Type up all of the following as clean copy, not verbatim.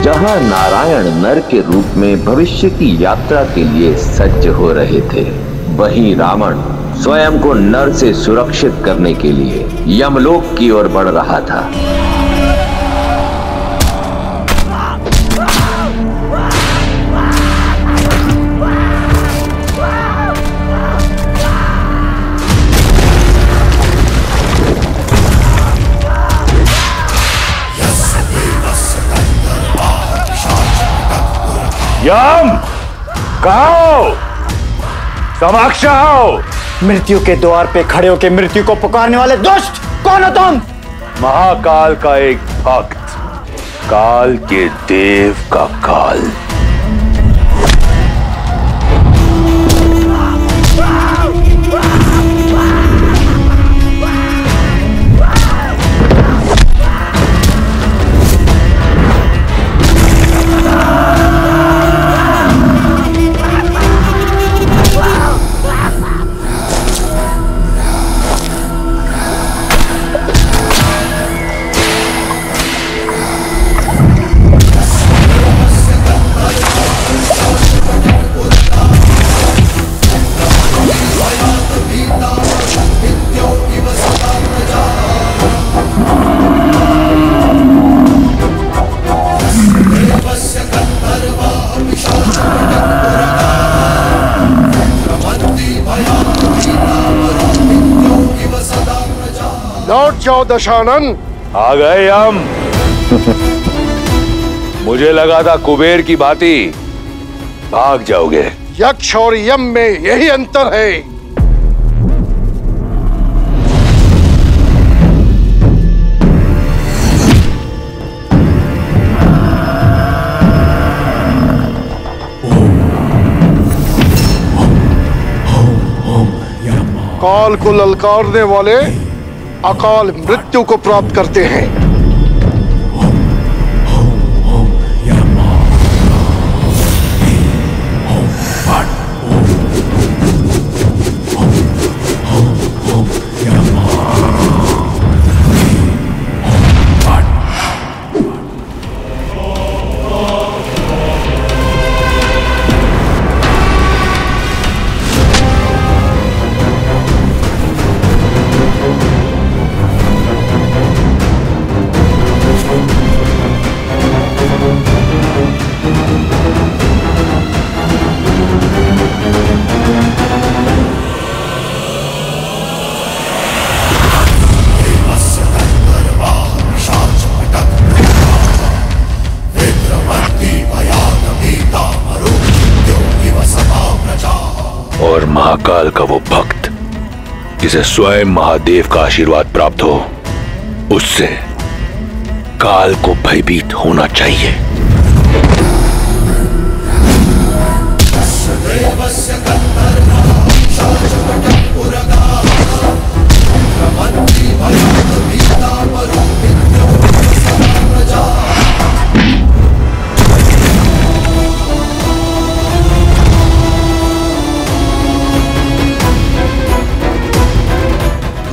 जहां नारायण नर के रूप में भविष्य की यात्रा के लिए सज्ज हो रहे थे, वहीं रावण स्वयं को नर से सुरक्षित करने के लिए यमलोक की ओर बढ़ रहा था। यम, कहाँ हो? समक्ष आओ। मृत्यु के द्वार पे खड़े होकर मृत्यु को पुकारने वाले दुष्ट, कौन हो तुम? महाकाल का एक भक्त, काल के देव का काल। लौट जाओ दशानन। आ गए हम। मुझे लगा था कुबेर की भांति भाग जाओगे। यक्ष और यम में यही अंतर है। काल को ललकारने वाले अकाल मृत्यु को प्राप्त करते हैं। और महाकाल का वो भक्त जिसे स्वयं महादेव का आशीर्वाद प्राप्त हो, उससे काल को भयभीत होना चाहिए।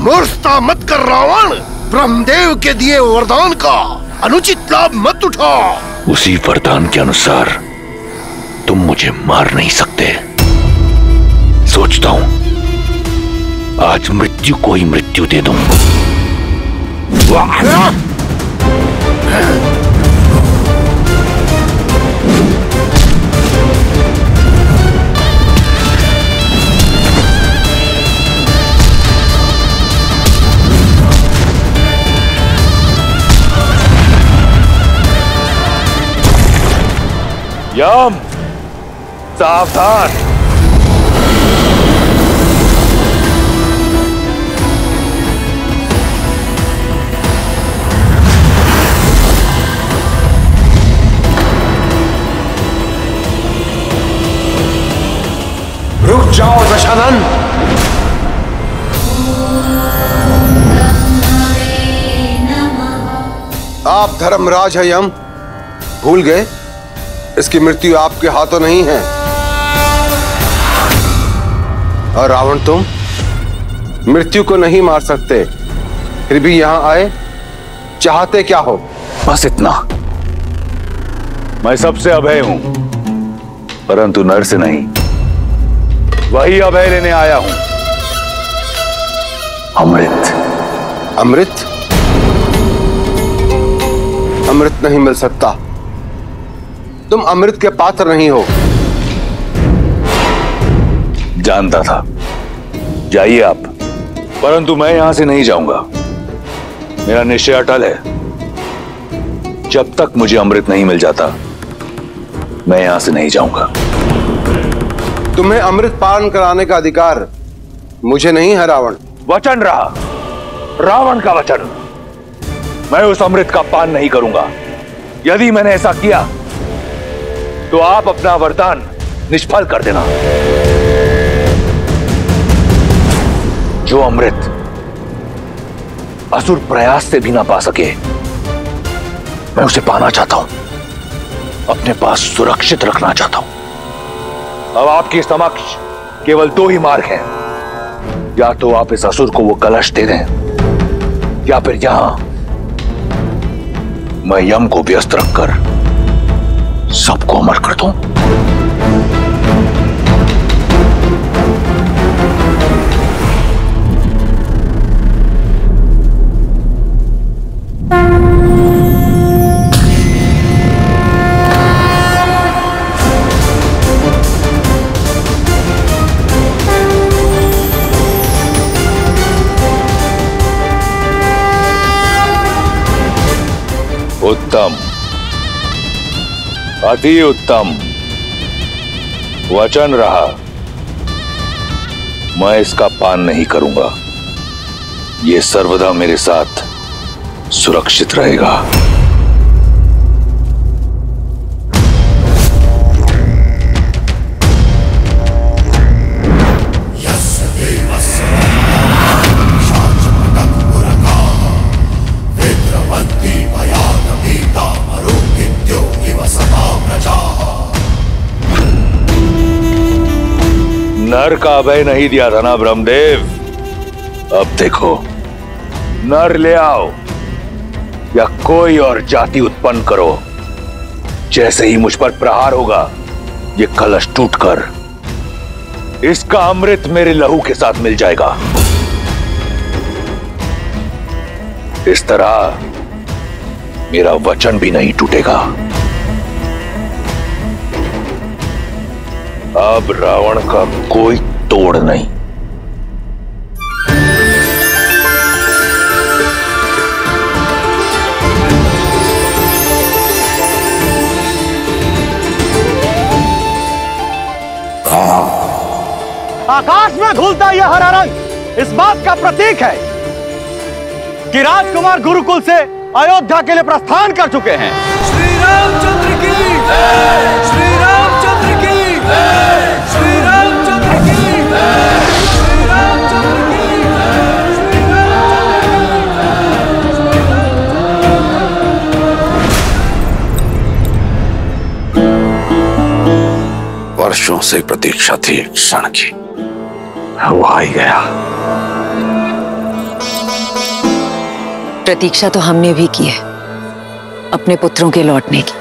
मूर्खता मत कर रावण। ब्रह्मदेव के दिए वरदान का अनुचित लाभ मत उठा। उसी वरदान के अनुसार तुम मुझे मार नहीं सकते। सोचता हूं आज मृत्यु को ही मृत्यु दे दूं। यम, सावधान। रुक जाओ दशानन। आप धर्मराज है यम, भूल गए इसकी मृत्यु आपके हाथों नहीं है। और रावण तुम मृत्यु को नहीं मार सकते, फिर भी यहां आए, चाहते क्या हो? बस इतना। मैं सबसे अभय हूं, परंतु नर से नहीं। वही अभय लेने आया हूं, अमृत। अमृत? अमृत नहीं मिल सकता। तुम अमृत के पात्र नहीं हो। जानता था। जाइए आप, परंतु मैं यहां से नहीं जाऊंगा। मेरा निश्चय अटल है। जब तक मुझे अमृत नहीं मिल जाता, मैं यहां से नहीं जाऊंगा। तुम्हें अमृत पान कराने का अधिकार मुझे नहीं है रावण। वचन रहा, रावण का वचन। मैं उस अमृत का पान नहीं करूंगा। यदि मैंने ऐसा किया तो आप अपना वरदान निष्फल कर देना। जो अमृत असुर प्रयास से भी ना पा सके, मैं उसे पाना चाहता हूं, अपने पास सुरक्षित रखना चाहता हूं। अब आपके समक्ष केवल दो ही मार्ग हैं। या तो आप इस असुर को वो कलश दे दें, या फिर यहां मैं यम को व्यस्त रखकर सबको अमर कर दूं। उत्तम, अति उत्तम। वचन रहा, मैं इसका पान नहीं करूंगा। यह सर्वदा मेरे साथ सुरक्षित रहेगा। नर का अभय नहीं दिया था ना ब्रह्मदेव? अब देखो, नर ले आओ या कोई और जाति उत्पन्न करो, जैसे ही मुझ पर प्रहार होगा, ये कलश टूटकर इसका अमृत मेरे लहू के साथ मिल जाएगा। इस तरह मेरा वचन भी नहीं टूटेगा। अब रावण का कोई तोड़ नहीं। आकाश में घुलता यह हरा रंग इस बात का प्रतीक है कि राजकुमार गुरुकुल से अयोध्या के लिए प्रस्थान कर चुके हैं। श्री रामचंद्र की जय, श्री रामचंद्र की जय, श्री रामचंद्र की जय, श्री रामचंद्र की जय, श्री रामचंद्र। वर्षों से प्रतीक्षा थी एक क्षण की, वो आ ही गया। प्रतीक्षा तो हमने भी की है, अपने पुत्रों के लौटने की,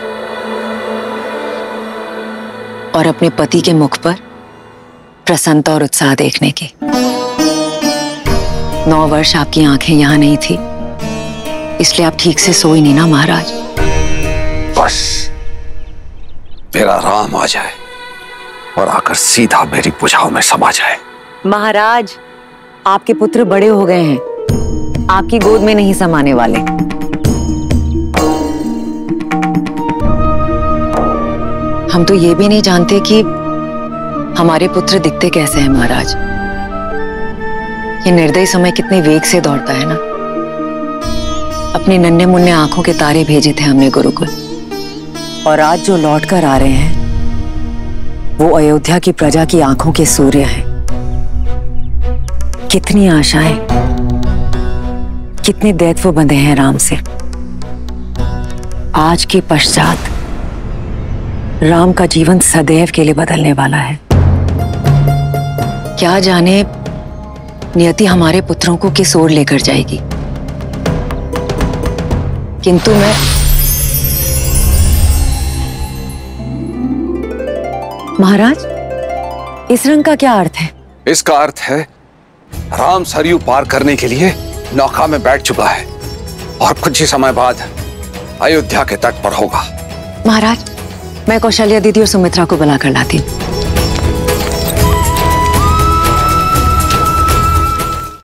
और अपने पति के मुख पर प्रसन्नता और उत्साह देखने की। 9 वर्ष आपकी आंखें यहां नहीं थी, इसलिए आप ठीक से सोई नहीं ना महाराज। बस मेरा राम आ जाए और आकर सीधा मेरी भुजाओं में समा जाए। महाराज, आपके पुत्र बड़े हो गए हैं, आपकी गोद में नहीं समाने वाले। हम तो ये भी नहीं जानते कि हमारे पुत्र दिखते कैसे हैं महाराज। ये निर्दयी समय कितने वेग से दौड़ता है ना। अपने नन्हे मुन्ने आंखों के तारे भेजे थे हमने गुरुकुल, और आज जो लौट कर आ रहे हैं वो अयोध्या की प्रजा की आंखों के सूर्य हैं। कितनी आशाएं, कितने दैत्व बंधे हैं राम से। आज के पश्चात राम का जीवन सदैव के लिए बदलने वाला है। क्या जाने नियति हमारे पुत्रों को किस ओर लेकर जाएगी। किंतु महाराज, इस रंग का क्या अर्थ है? इसका अर्थ है राम सरयू पार करने के लिए नौका में बैठ चुका है और कुछ ही समय बाद अयोध्या के तट पर होगा। महाराज, मैं कौशल्या दीदी और सुमित्रा को बुला कर लाती हूँ।